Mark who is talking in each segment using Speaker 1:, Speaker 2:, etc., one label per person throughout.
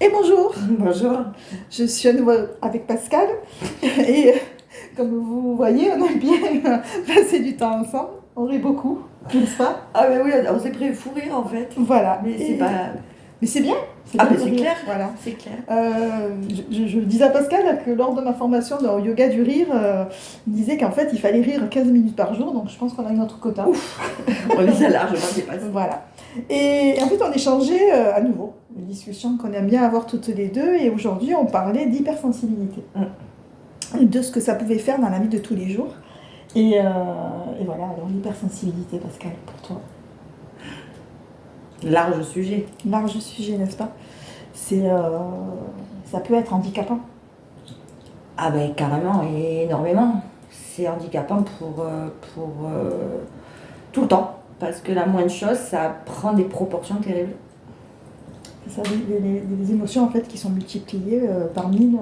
Speaker 1: Et bonjour,
Speaker 2: Bonjour.
Speaker 1: je suis à nouveau avec Pascal et comme vous voyez, on a bien passé du temps ensemble, on rit beaucoup, n'est-ce pas?
Speaker 2: Ah ben oui, on s'est pris fou rire en fait.
Speaker 1: Voilà,
Speaker 2: Mais c'est pas...
Speaker 1: mais c'est bien,
Speaker 2: Ah ben
Speaker 1: de
Speaker 2: c'est
Speaker 1: rire.
Speaker 2: clair,
Speaker 1: Voilà.
Speaker 2: c'est clair.
Speaker 1: Je disais à Pascal que lors de ma formation au yoga du rire, il disait qu'en fait il fallait rire 15 minutes par jour, donc je pense qu'on a eu notre quota.
Speaker 2: Ouf, on les a largement dépassés.
Speaker 1: Voilà. Et en fait, on échangeait à nouveau, une discussion qu'on aime bien avoir toutes les deux, et aujourd'hui, on parlait d'hypersensibilité, et de ce que ça pouvait faire dans la vie de tous les jours. Et voilà, alors l'hypersensibilité, Pascal, pour toi.
Speaker 2: Large sujet.
Speaker 1: Large sujet, n'est-ce pas? Ça peut être handicapant.
Speaker 2: Ah ben carrément, et énormément. C'est handicapant pour tout le temps. Parce que la moindre chose, ça prend des proportions terribles.
Speaker 1: C'est ça, des émotions en fait qui sont multipliées par mille.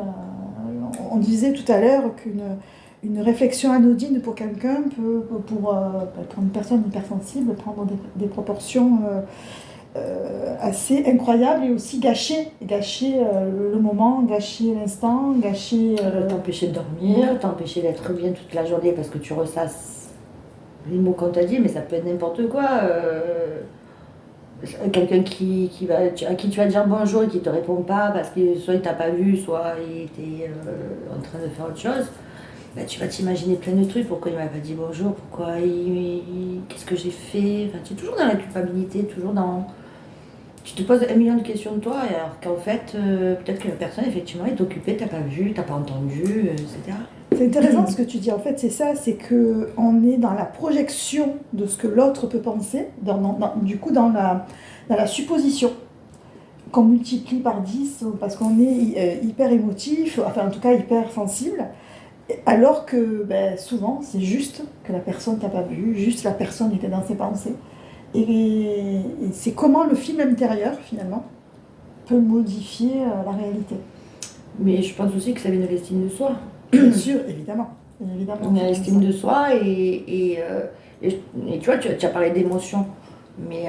Speaker 1: On disait tout à l'heure qu'une réflexion anodine pour quelqu'un peut, pour une personne hypersensible, prendre des proportions assez incroyables et aussi gâcher le moment, gâcher l'instant, gâcher...
Speaker 2: T'empêcher de dormir, t'empêcher d'être bien toute la journée parce que tu ressasses les mots qu'on t'a dit, mais ça peut être n'importe quoi. Quelqu'un à qui tu vas dire bonjour et qui te répond pas parce que soit il t'a pas vu, soit il était en train de faire autre chose, ben, tu vas t'imaginer plein de trucs. Pourquoi il m'a pas dit bonjour, pourquoi qu'est-ce que j'ai fait, enfin, tu es toujours dans la culpabilité, toujours dans... Tu te poses un million de questions de toi, alors qu'en fait, peut-être que la personne, effectivement, est occupée, t'as pas vu, t'as pas entendu, etc.
Speaker 1: C'est intéressant ce que tu dis, en fait, c'est ça, c'est qu'on est dans la projection de ce que l'autre peut penser, du coup dans la supposition qu'on multiplie par 10 parce qu'on est hyper émotif, enfin en tout cas hyper sensible, alors que souvent c'est juste que la personne t'a pas vu, juste la personne était dans ses pensées. Et c'est comment le film intérieur, finalement, peut modifier la réalité.
Speaker 2: Mais je pense aussi que ça vient de l'estime de soi.
Speaker 1: Bien sûr, évidemment.
Speaker 2: On a l'estime de soi et tu vois, tu as parlé d'émotion. Mais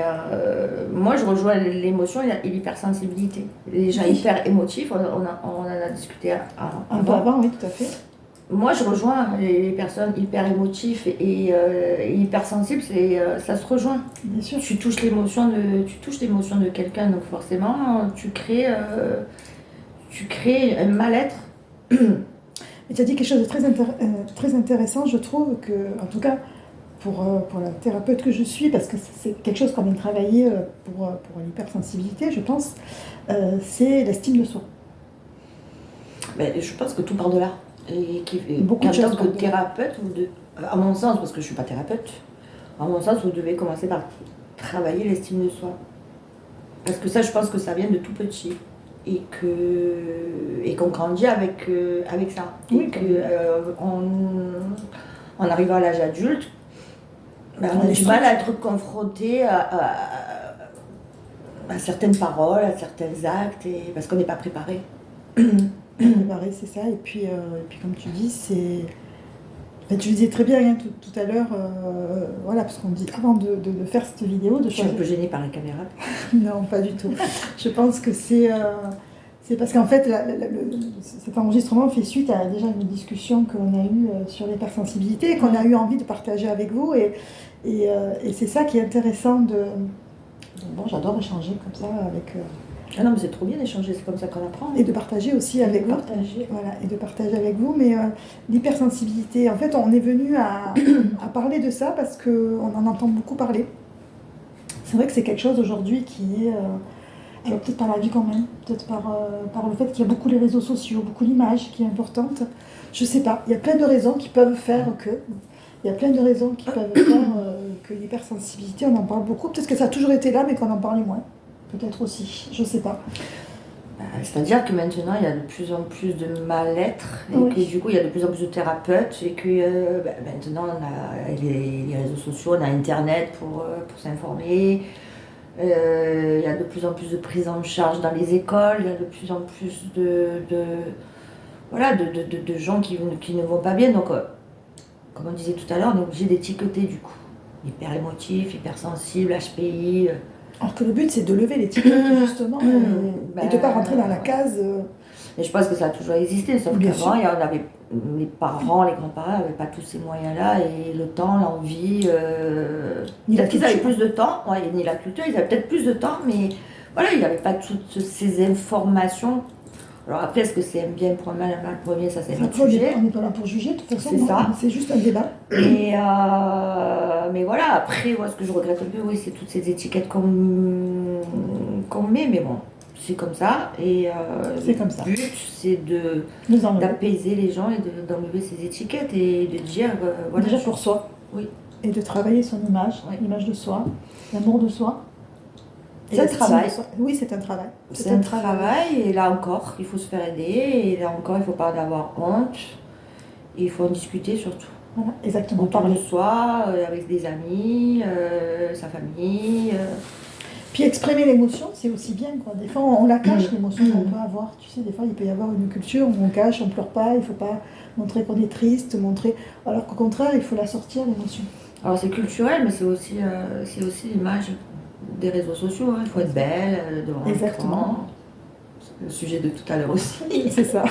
Speaker 2: moi, je rejoins l'émotion et l'hypersensibilité. Les gens hyper émotifs, on en a discuté
Speaker 1: un peu avant, oui, tout à fait.
Speaker 2: Moi, je rejoins les personnes hyper émotives et hypersensibles, ça se rejoint.
Speaker 1: Bien sûr.
Speaker 2: Tu touches l'émotion de quelqu'un, donc forcément, tu crées un mal-être.
Speaker 1: Mais tu as dit quelque chose de très intéressant, je trouve, que, en tout cas, pour la thérapeute que je suis, parce que c'est quelque chose qu'on vient travailler pour l'hypersensibilité, je pense, c'est l'estime de soi.
Speaker 2: Mais je pense que tout part de là.
Speaker 1: Beaucoup de choses.
Speaker 2: Que thérapeute, à mon sens, parce que je ne suis pas thérapeute, à mon sens, vous devez commencer par travailler l'estime de soi. Parce que ça, je pense que ça vient de tout petit. Et qu'on grandit avec ça.
Speaker 1: Oui,
Speaker 2: et qu'en arrivant à l'âge adulte, on a du mal à être confronté à certaines paroles, à certains actes, parce qu'on n'est pas préparé.
Speaker 1: Préparé, c'est ça. Et puis comme tu dis, c'est... En fait, tu disais très bien hein, tout à l'heure, voilà, parce qu'on dit avant de faire cette vidéo...
Speaker 2: Je suis un peu gênée par la caméra.
Speaker 1: Non, pas du tout. Je pense que c'est parce qu'en fait, cet enregistrement fait suite à déjà une discussion qu'on a eue sur l'hypersensibilité, qu'on a eu envie de partager avec vous. Et c'est ça qui est intéressant Bon, j'adore échanger comme ça avec...
Speaker 2: Ah non, mais c'est trop bien d'échanger, c'est comme ça qu'on apprend.
Speaker 1: Et de partager aussi avec vous. Voilà, et de partager avec vous. Mais l'hypersensibilité, en fait, on est venu à parler de ça parce qu'on en entend beaucoup parler. C'est vrai que c'est quelque chose aujourd'hui qui est... alors peut-être par la vie quand même, peut-être par le fait qu'il y a beaucoup les réseaux sociaux, beaucoup l'image qui est importante. Je sais pas, il y a plein de raisons qui peuvent faire que... Il y a plein de raisons qui peuvent faire que l'hypersensibilité, on en parle beaucoup. Peut-être que ça a toujours été là, mais qu'on en parlait moins. Peut-être aussi, je sais pas.
Speaker 2: C'est-à-dire que maintenant, il y a de plus en plus de mal-être, et que du coup, il y a de plus en plus de thérapeutes, et que maintenant, on a les réseaux sociaux, on a Internet pour s'informer. Il y a de plus en plus de prise en charge dans les écoles, il y a de plus en plus de gens qui ne vont pas bien. Donc, comme on disait tout à l'heure, on est obligé d'étiqueter du coup. Hyper émotif, hypersensible, HPI.
Speaker 1: Alors que le but, c'est de lever l'étiquette, justement, et de ne pas rentrer dans la case.
Speaker 2: Mais je pense que ça a toujours existé, sauf
Speaker 1: Bien
Speaker 2: qu'avant,
Speaker 1: sûr.
Speaker 2: il y en avait, les parents, les grands-parents n'avaient pas tous ces moyens-là, et le temps, l'envie,
Speaker 1: Ni la
Speaker 2: peut-être qu'ils avaient
Speaker 1: culture.
Speaker 2: plus de temps, ouais, ni la culture, ils avaient peut-être plus de temps, mais voilà, il n'y avait pas toutes ces informations. Alors après, est-ce que c'est un bien pour un mal pour un bien, ça c'est un autre
Speaker 1: Après,
Speaker 2: sujet.
Speaker 1: on n'est pas là pour juger, de toute façon,
Speaker 2: C'est
Speaker 1: non,
Speaker 2: ça.
Speaker 1: c'est juste un débat.
Speaker 2: Mais voilà, après, moi, ce que je regrette un peu, oui, c'est toutes ces étiquettes qu'on met, mais bon, c'est comme ça. Et
Speaker 1: C'est comme ça.
Speaker 2: le but, c'est
Speaker 1: Nous enlever.
Speaker 2: d'apaiser les gens et d'enlever ces étiquettes et de dire, voilà.
Speaker 1: Déjà pour soi.
Speaker 2: Oui.
Speaker 1: Et de travailler son image,
Speaker 2: Oui.
Speaker 1: l'image de soi, l'amour de soi. Et
Speaker 2: C'est un
Speaker 1: l'estime
Speaker 2: travail.
Speaker 1: de soi. Oui, c'est un travail.
Speaker 2: C'est un travail, et là encore, il faut se faire aider, et là encore, il ne faut pas en avoir honte, et il faut en discuter surtout.
Speaker 1: Voilà, exactement.
Speaker 2: Autour de
Speaker 1: Parler.
Speaker 2: soi, avec des amis, sa famille.
Speaker 1: Puis exprimer l'émotion, c'est aussi bien, quoi. Des fois, on la cache, l'émotion qu'on peut avoir. Tu sais, des fois, il peut y avoir une culture où on cache, on pleure pas, il faut pas montrer qu'on est triste, montrer... Alors qu'au contraire, il faut la sortir, l'émotion.
Speaker 2: Alors c'est culturel, mais c'est aussi l'image des réseaux sociaux. Hein. Il faut être belle devant
Speaker 1: Exactement.
Speaker 2: l'écran. C'est le sujet de tout à l'heure aussi.
Speaker 1: C'est ça.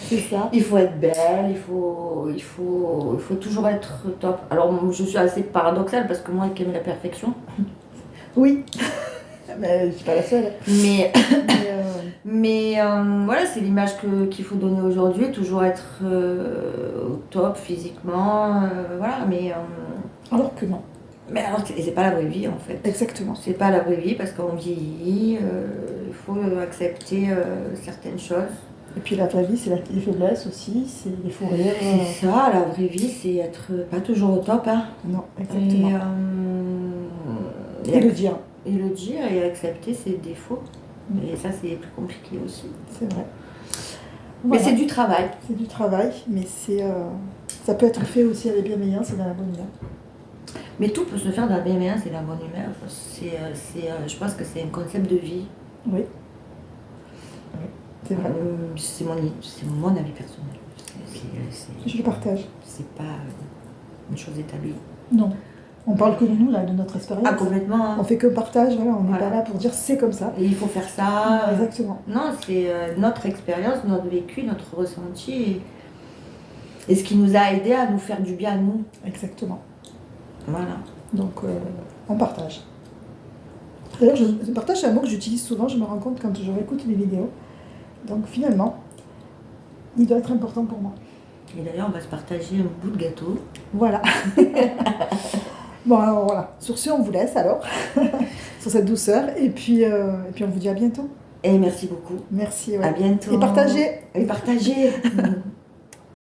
Speaker 1: C'est ça.
Speaker 2: Il faut être belle, il faut toujours être top. Alors je suis assez paradoxale parce que moi qui aime la perfection.
Speaker 1: Oui. Mais je suis pas la seule.
Speaker 2: Mais,
Speaker 1: Mais,
Speaker 2: voilà, c'est l'image qu'il faut donner aujourd'hui, toujours être au top physiquement. Voilà,
Speaker 1: alors que non.
Speaker 2: mais alors c'est pas la vraie vie en fait.
Speaker 1: Exactement.
Speaker 2: C'est pas la vraie vie parce qu'on vieillit, il faut accepter certaines choses.
Speaker 1: Et puis la vraie vie, c'est les faiblesses aussi, c'est les fous rires.
Speaker 2: C'est ça, la vraie vie, c'est être pas toujours au top. Hein.
Speaker 1: Non, exactement.
Speaker 2: Et
Speaker 1: Et le dire.
Speaker 2: Et le dire et accepter ses défauts. Et ça, c'est plus compliqué aussi.
Speaker 1: C'est vrai.
Speaker 2: Mais
Speaker 1: Voilà.
Speaker 2: c'est du travail.
Speaker 1: C'est du travail, mais ça peut être fait aussi avec bienveillance et dans la bonne humeur.
Speaker 2: Mais tout peut se faire dans la bienveillance et la bonne humeur. Je pense que c'est un concept de vie.
Speaker 1: Oui. Oui, c'est vrai.
Speaker 2: C'est mon avis personnel.
Speaker 1: Je le partage.
Speaker 2: C'est pas une chose établie.
Speaker 1: Non. On parle que de nous, là, de notre expérience.
Speaker 2: Ah, complètement.
Speaker 1: On fait que partage, voilà, on n'est
Speaker 2: Voilà.
Speaker 1: pas là pour dire c'est comme ça.
Speaker 2: Et il faut faire ça.
Speaker 1: Exactement.
Speaker 2: Non, c'est notre expérience, notre vécu, notre ressenti. Et ce qui nous a aidé à nous faire du bien à nous.
Speaker 1: Exactement.
Speaker 2: Voilà.
Speaker 1: Donc, on partage. D'ailleurs, partage, c'est un mot que j'utilise souvent, je me rends compte quand je réécoute les vidéos. Donc, finalement, il doit être important pour moi.
Speaker 2: Et d'ailleurs, on va se partager un bout de gâteau.
Speaker 1: Voilà. Bon, alors voilà. Sur ce, on vous laisse alors, sur cette douceur. Et puis, on vous dit à bientôt.
Speaker 2: Et merci beaucoup.
Speaker 1: Merci. Ouais.
Speaker 2: À bientôt.
Speaker 1: Et partagez.
Speaker 2: Et partagez.